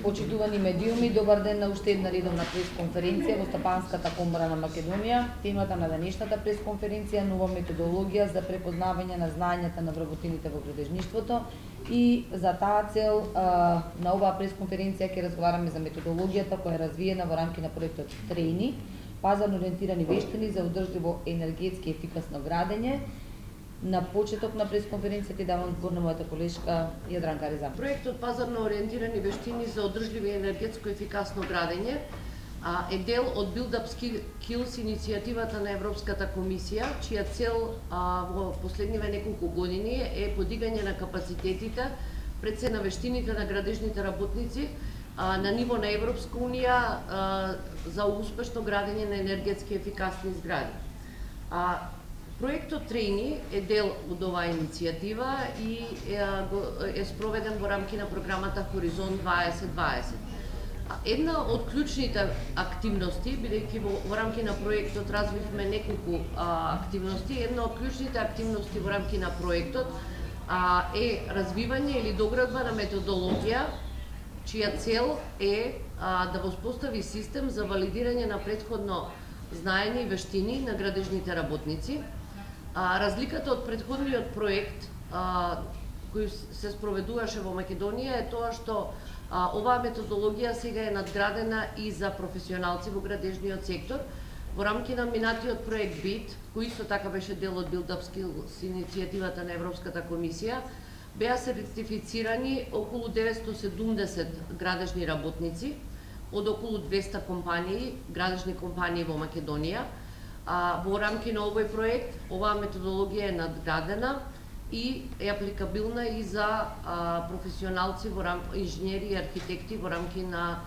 Почитувани медиуми, добар ден на уште една редовна пресконференција во Стапанската комора на Македонија. Темата на денешната пресконференција е нова методологија за препознавање на знаењата на вработените во градежништвото и за таа цел на оваа пресконференција ќе разговараме за методологијата која е развиена во рамки на проектот Трени, пазарно ориентирани вештини за одржливо енергетски ефикасно градење. На почеток на пресконференцијата давам збор на мојата колешка Јадранка Резан. Проектот Пазарно ориентирани вештини за одржливо и енергетско ефикасно градење е дел од Build Up Skills иницијативата на Европската комисија, чија цел во последниве неколку години е подигање на капацитетите, пред се на вештините на градежните работници на ниво на Европска унија за успешно градење на енергетски ефикасни згради. Проектот Трени е дел од оваа иницијатива и е спроведен во рамки на програмата Хоризонт 2020. Една од клучните активности, бидејќи во рамки на проектот развивме неколку активности, една од клучните активности во рамки на проектот е развивање или доградба на методологија, чија цел е да воспостави систем за валидирање на претходно знаење и вештини на градежните работници. Разликата од претходниот проект кој се спроведуваше во Македонија е тоа што оваа методологија сега е надградена и за професионалци во градежниот сектор. Во рамки на минатиот проект БИТ, кој исто така беше дел од Build Up Skills иницијативата на Европската комисија, беа сертифицирани околу 970 градежни работници од околу 200 компании, градежни компании во Македонија. Во рамки на овој проект, оваа методологија е надградена и е апликабилна и за професионалци, инженери и архитекти во рамки на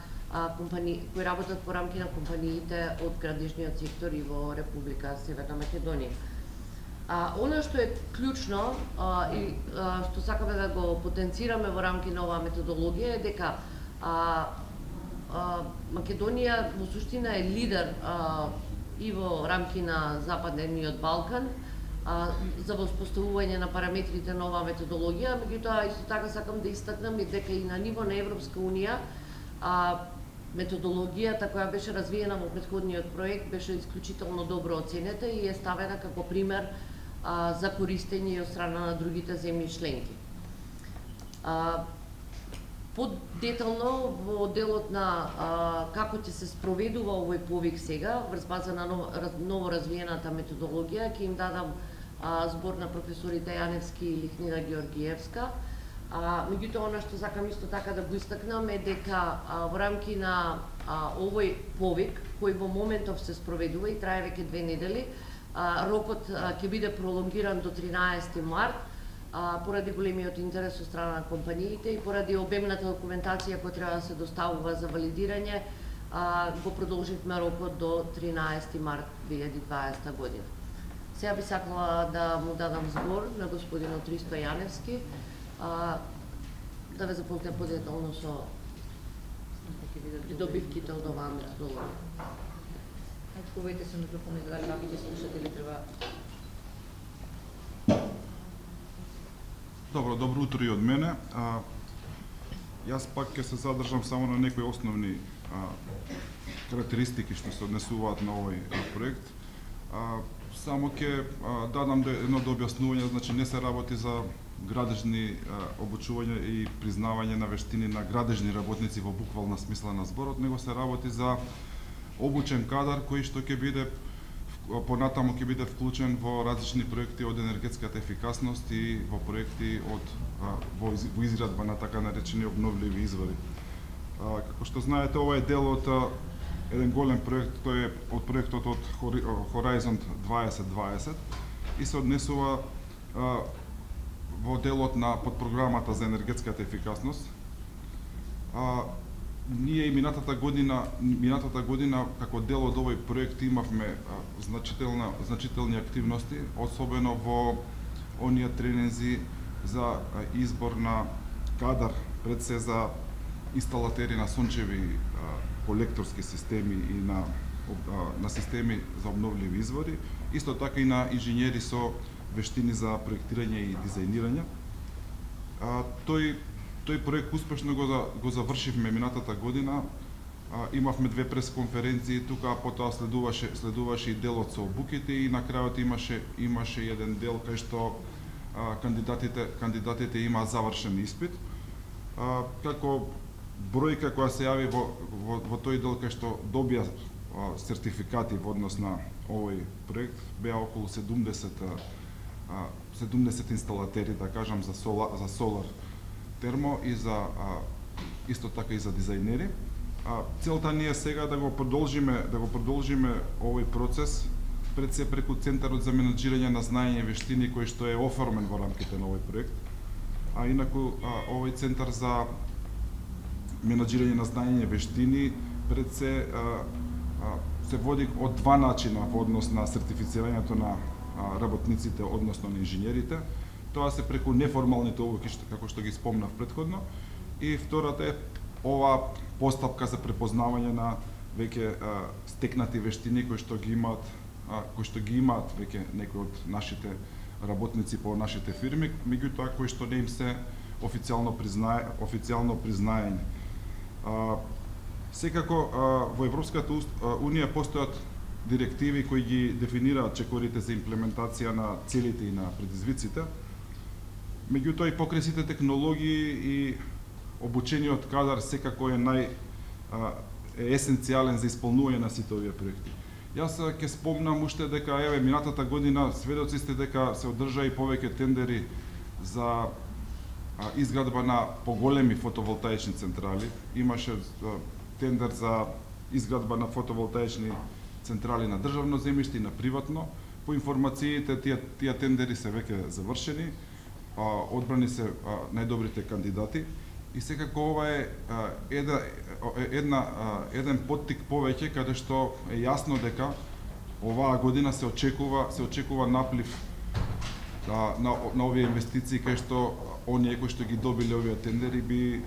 компании кои работат во рамки на компаниите од градежниот сектор и во Република Северна Македонија. Она што е клучно и што сакаме да го потенцираме во рамки на оваа методологија е дека Македонија во суштина е лидер и во рамки на Западниот Балкан за воспоставување на параметрите на оваа методологија, меѓутоа исто така сакам да истакнам и дека и на ниво на Европска унија методологијата која беше развиена во претходниот проект беше исклучително добро оценета и е ставена како пример за користење од страна на другите земји членки. Подетално во делот на како ќе се спроведува овој повик сега, врз база на ново развиената методологија, ќе им дадам збор на професорите Јаневски и Лихнина Георгиевска. Меѓутоа, она што сакам исто така да го истакнам е дека во рамки на овој повик, кој во моментов се спроведува и трае веќе 2 недели, рокот ќе биде пролонгиран до 13 март, поради големиот интерес од страна на компаниите и поради обемната документација која треба да се доставува за валидирање, го продолживме рокот до 13 март 2020 година. Сега би сакала да му дадам збор на господинот Ристо Јаневски, да ве запознае подетално со придобивките од оваа методологија. Чувате се микрофонот да како ќе слушате или треба. Добро утро и од мене. Јас пак ќе се задржам само на некои основни карактеристики што се однесуваат на овој проект. Само ќе дадам едно објаснување, значи не се работи за градежни обучување и признавање на вештини на градежни работници во буквална смисла на зборот, него се работи за обучен кадар кој што ќе биде понатаму ќе биде вклучен во различни проекти од енергетската ефикасност и во проекти во изградба на така наречени обновливи извори. Како што знаете, ова е дел од еден голем проект, тој е од проектот од Хоризонт 2020 и се однесува во делот на подпрограмата за енергетската ефикасност. Ние и минатата година како дел од овој проект имавме значителни активности, особено во оние тренинзи за избор на кадар, пред се за инсталатери на сончеви колекторски системи и на системи за обновливи извори, исто така и на инженери со вештини за проектирање и дизајнирање. Тој тој проект успешно го завршивме минатата година. Имавме 2 пресконференции тука, потоа следуваше и делот со обуките и на крајот имаше еден дел кај што кандидатите имаа завршен испит. Како бројка која се јави во тој дел кај што добија сертификати во однос на овој проект беа околу 70 инсталатери, да кажам, за солар термо и за исто така и за дизајнери. Целта ни е сега да го продолжиме овој процес пред се преку Центарот за менаџирање на знаење и вештини кој што е оформен во рамките на овој проект. А инаку овој Центар за менаџирање на знаење и вештини пред се води од 2 начина во однос на сертифицирањето на работниците, односно на инженерите. Тоа се преку неформалните обуки, како што ги спомнав претходно, и втората е ова постапка за препознавање на веќе стекнати вештини кои што ги имаат веќе некои од нашите работници по нашите фирми, меѓутоа кои што не им се официјално признаени. Секако во Европската Унија постојат директиви кои ги дефинираат чекорите за имплементација на целите и на предизвиците. Меѓутоа и покрај сите технологии и обучениот кадар секако е есенцијален за исполнување на сите овие проекти. Јас ќе спомнам уште дека минатата година сведоци сте дека се одржа и повеќе тендери за изградба на поголеми фотоволтаични централи. Имаше тендер за изградба на фотоволтаични централи на државно земјиште и на приватно. По информациите тие тендери се веќе завршени, одбрани се најдобрите кандидати и секако ова е еден поттик повеќе каде што е јасно дека оваа година се очекува наплив на овие инвестиции кај што оние кои што ги добиле овие тендери би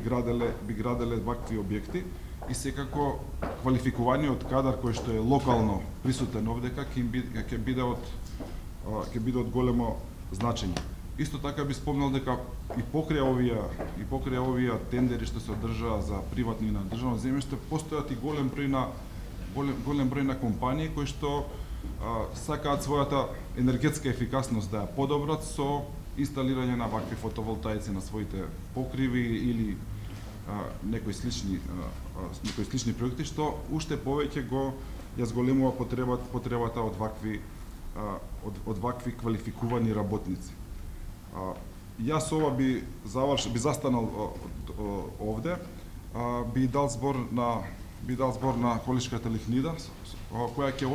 граделе вакви објекти и секако квалификуваниот кадар кој што е локално присутен овдека ќе биде од големо значење. Исто така би спомнал дека и покрај овие тендери што се одржаа за приватни и на државно земјиште постојат и голем број на компании кои што сакаат својата енергетска ефикасност да ја подобрат со инсталирање на вакви фотоволтаици на своите покриви или некои слични проекти што уште повеќе ја зголемува потребата од вакви квалификувани работници. Јас ова би застанал овде, би дал збор на колешката Лихнида, која ќе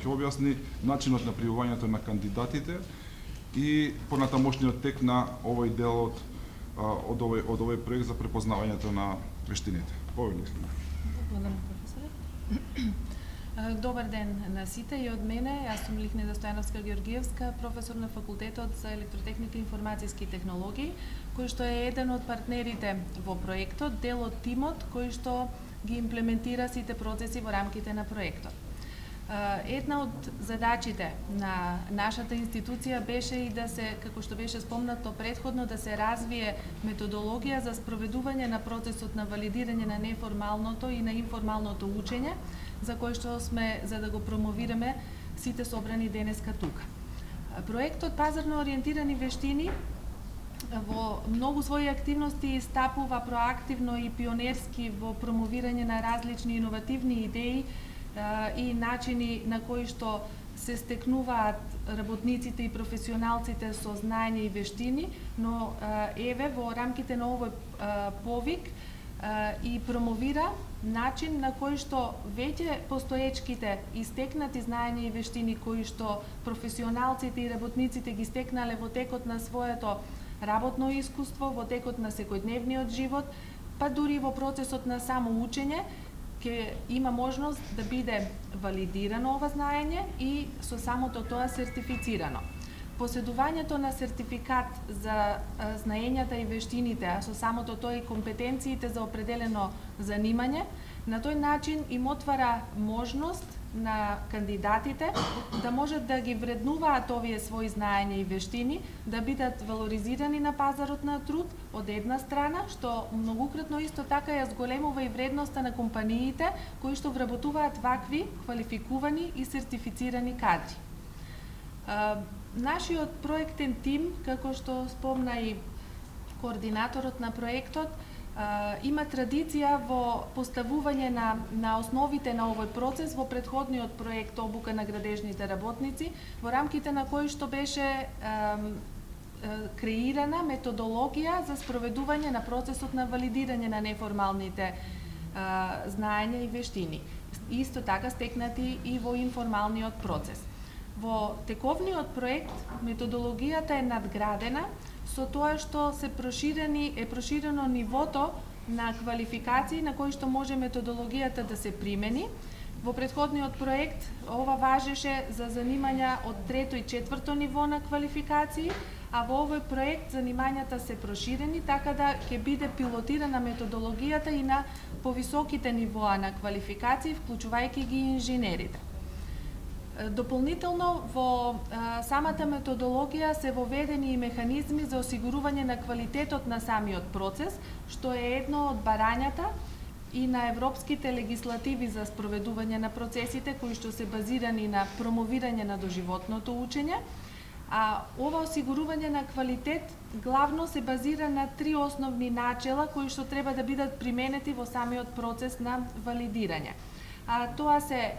објасни начинот на пријавувањето на кандидатите и понатамошниот тек на овој дел од овој проект за препознавањето на вештините. Благодарам, професоре. Добар ден на сите и од мене. Јас сум Лихнида Стојановска-Георгиевска, професор на Факултетот за електротехника и информацијски технологии, кој што е еден од партнерите во проектот, дел од тимот кој што ги имплементира сите процеси во рамките на проектот. Една од задачите на нашата институција беше и да се, како што беше спомнато претходно, да се развие методологија за спроведување на процесот на валидирање на неформалното и на информалното учење, за кој што сме за да го промовираме сите собрани денеска тука. Проектот Пазарно ориентирани вештини во многу своји активности стапува проактивно и пионерски во промовирање на различни иновативни идеи и начини на кои што се стекнуваат работниците и професионалците со знаење и вештини, но во рамките на овој повик и промовира начин на кој што веќе постоечките истекнати знаења и вештини кои што професионалците и работниците ги стекнале во текот на своето работно искуство, во текот на секојдневниот живот, па дури во процесот на само учење, ќе има можност да биде валидирано ова знаење и со самото тоа сертифицирано. Поседувањето на сертификат за знаењата и вештините, а со самото тоа и компетенциите за определено занимање, на тој начин им отвара можност на кандидатите да можат да ги вреднуваат овие своји знаења и вештини, да бидат валоризирани на пазарот на труд од една страна, што многократно исто така ја зголемува и вредноста на компаниите кои што вработуваат вакви квалификувани и сертифицирани кадри. Нашиот проектен тим, како што спомна и координаторот на проектот, има традиција во поставување на основите на овој процес во претходниот проект обука на градежните работници, во рамките на кој што беше креирана методологија за спроведување на процесот на валидирање на неформалните знаења и вештини. Исто така стекнати и во информалниот процес. Во тековниот проект методологијата е надградена со тоа што е проширено нивото на квалификации на кои што може методологијата да се примени. Во претходниот проект ова важеше за занимања од трето и четврто ниво на квалификации, а во овој проект занимањата се проширени, така да ќе биде пилотирана методологијата и на повисоките нивоа на квалификации, вклучувајќи ги инженерите. Дополнително во самата методологија се воведени и механизми за осигурување на квалитетот на самиот процес, што е едно од барањата и на европските легислативи за спроведување на процесите кои што се базирани на промовирање на доживотното учење. А ова осигурување на квалитет главно се базира на три основни начела кои што треба да бидат применети во самиот процес на валидирање. А тоа се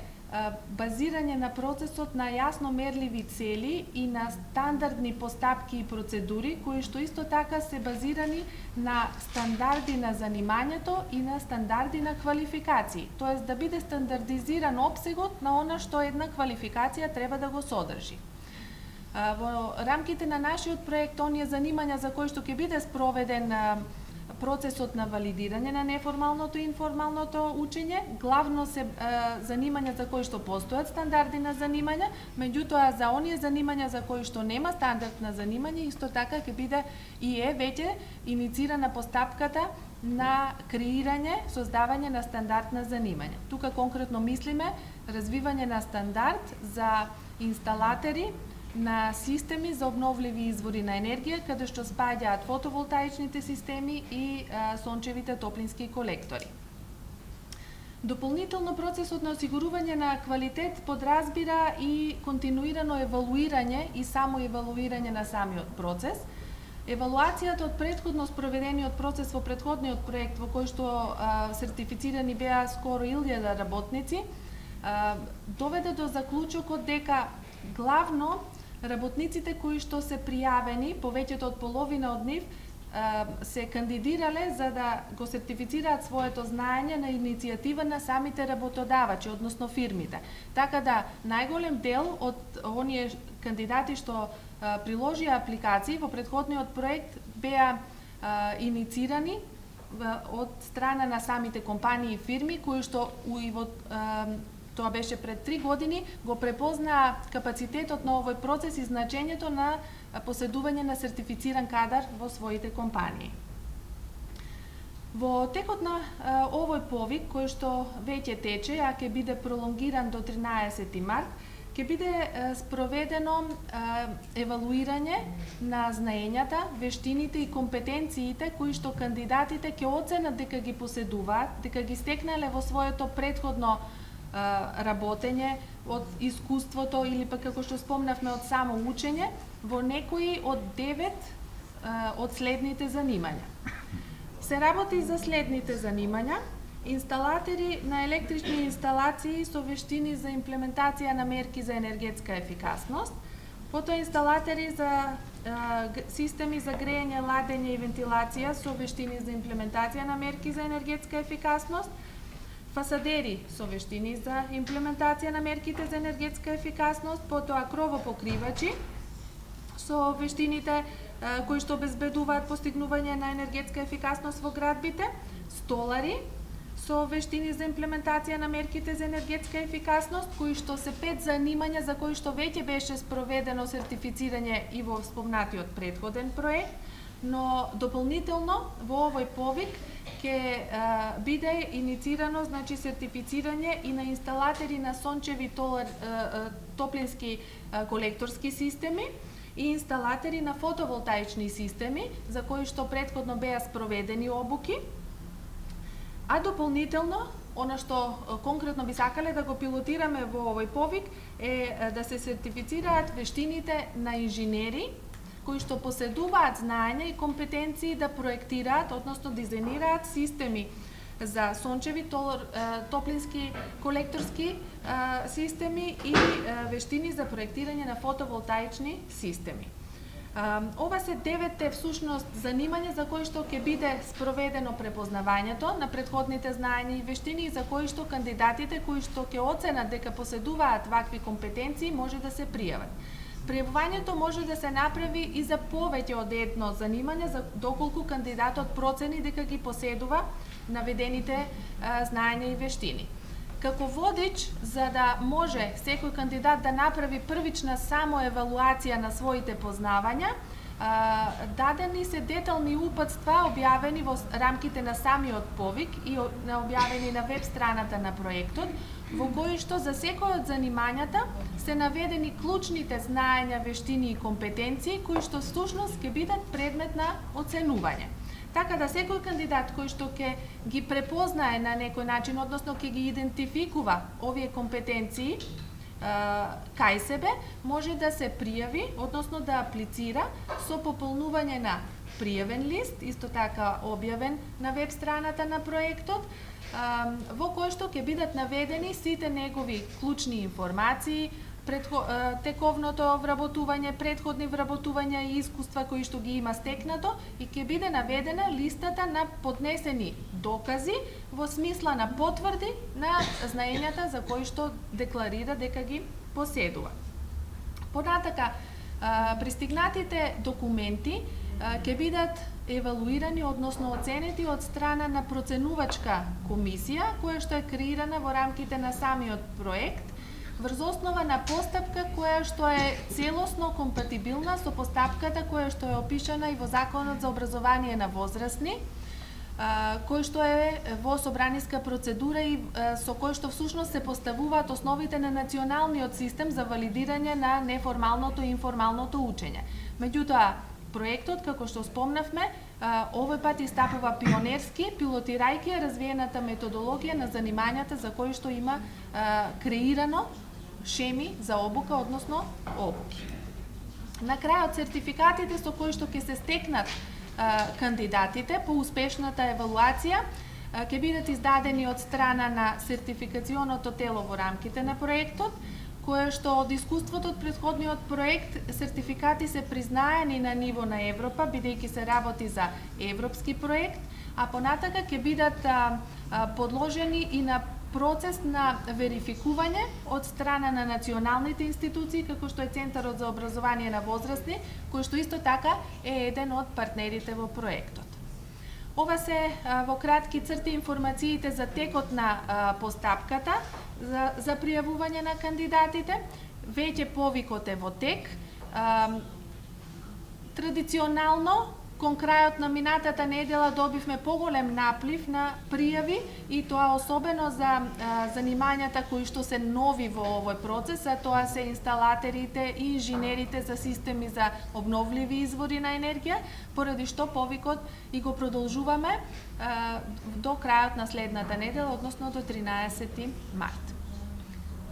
базирање на процесот на јасно мерливи цели и на стандардни постапки и процедури кои што исто така се базирани на стандарди на занимањето и на стандарди на квалификации, тоест да биде стандардизиран опсегот на она што една квалификација треба да го содржи. Во рамките на нашиот проект, оние занимања за кои што ќе биде спроведен процесот на валидирање на неформалното и информалното учење, главно се занимања за кои што постојат стандарди на занимања, меѓутоа за оние занимања за кои што нема стандард на занимање, исто така ќе биде и веќе иницирана постапката на креирање, создавање на стандард на занимање. Тука конкретно мислиме развивање на стандард за инсталатери на системи за обновливи извори на енергија, каде што спаѓаат фотоволтаичните системи и сончевите топлински колектори. Дополнително процесот на осигурување на квалитет подразбира и континуирано евалуирање и само евалуирање на самиот процес. Евалуацијата од претходно спроведениот процес во претходниот проект во кој што сертифицирани беа скоро 1000 работници, доведе до заклучокот дека главно работниците кои што се пријавени, повеќето од половина од нив, се кандидирале за да го сертифицираат своето знаење на иницијатива на самите работодавачи, односно фирмите. Така да, најголем дел од оние кандидати што приложија апликации во претходниот проект беа иницирани од страна на самите компании и фирми кои што тоа беше пред 3 години, го препознаа капацитетот на овој процес и значењето на поседување на сертифициран кадар во своите компании. Во текот на овој повик, кој што веќе тече, а ќе биде пролонгиран до 13 март, ќе биде спроведено евалуирање на знаењата, вештините и компетенциите кои што кандидатите ќе оценат дека ги поседуваат, дека ги стекнале во своето претходно работење, од искуството или пак како што спомнавме од само учење во некои од 9 од следните занимања. Се работи за следните занимања: инсталатери на електрични инсталации со вештини за имплементација на мерки за енергетска ефикасност, потоа инсталатери за системи за грејење, ладење и вентилација со вештини за имплементација на мерки за енергетска ефикасност, фасадери со вештини за имплементација на мерките за енергетска ефикасност, потоа кровопокривачи со вештините кои што обезбедуваат постигнување на енергетска ефикасност во градбите, столари со вештини за имплементација на мерките за енергетска ефикасност, кои што се 5 занимања за кои што веќе беше спроведено сертифицирање и во спомнатиот претходен проект, но дополнително во овој повик ќе биде иницирано сертифицирање и на инсталатори на сончеви топлински колекторски системи и инсталатори на фотоволтаични системи, за кои што претходно беа спроведени обуки. А дополнително, она што конкретно би сакале да го пилотираме во овој повик е да се сертифицираат вештините на инженери кои што поседуваат знаење и компетенции да проектираат, односно дизајнираат системи за сончеви топлински колекторски системи и вештини за проектирање на фотоволтаични системи. Ова се 9 всушност занимања за кои што ќе биде спроведено препознавањето на претходните знаења и вештини и за кои што кандидатите кои што ќе оценат дека поседуваат вакви компетенции може да се пријават. Пријавувањето може да се направи и за повеќе од едно занимање, за доколку кандидатот процени дека ги поседува наведените знаења и вештини. Како водич, за да може секој кандидат да направи првична самоевалуација на своите познавања, дадени се детални упатства објавени во рамките на самиот повик и објавени на веб страната на проектот, во кои што за секој од занимањата се наведени клучните знаења, вештини и компетенции кои што всушност ќе бидат предмет на оценување. Така да секој кандидат кој што ќе ги препознае на некој начин, односно ќе ги идентификува овие компетенции кај себе, може да се пријави, односно да аплицира со пополнување на пријавен лист, исто така објавен на веб страната на проектот, во кој што ќе бидат наведени сите негови клучни информации, тековното вработување, претходни вработувања и искуства кои што ги има стекнато и ќе биде наведена листата на поднесени докази во смисла на потврди на знаењата за кои што декларира дека ги поседува. Понатака, пристигнатите документи ќе бидат евалуирани, односно оценети од страна на проценувачка комисија, која што е креирана во рамките на самиот проект, врз основа на постапка која што е целосно компатибилна со постапката која што е опишана и во Законот за образование на возрастни, кој што е во собраниска процедура и со кој што всушност се поставуваат основите на националниот систем за валидирање на неформалното и информалното учење. Меѓутоа, проектот, како што спомнавме, овој пат истапува пионерски, пилотирајќи развиената методологија на занимањата за кои што има креирано шеми за обука, односно обуки. На крајот, сертификатите со кои што ќе се стекнат кандидатите по успешната евалуација ќе бидат издадени од страна на сертификационото тело во рамките на проектот, кое што од искуството од претходниот проект сертификати се признаени на ниво на Европа, бидејќи се работи за европски проект, а понатака ќе бидат подложени и на процес на верификување од страна на националните институции, како што е Центарот за образование на возрастни, кој што исто така е еден од партнерите во проектот. Ова се во кратки црти информациите за текот на постапката за пријавување на кандидатите. Веќе повикот е во тек. Традиционално, кон крајот на минатата недела добивме поголем наплив на пријави и тоа особено за занимањата кои што се нови во овој процес, а тоа се инсталаторите и инженерите за системи за обновливи извори на енергија, поради што повикот и го продолжуваме до крајот на следната недела, односно до 13 март.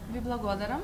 Ви благодарам.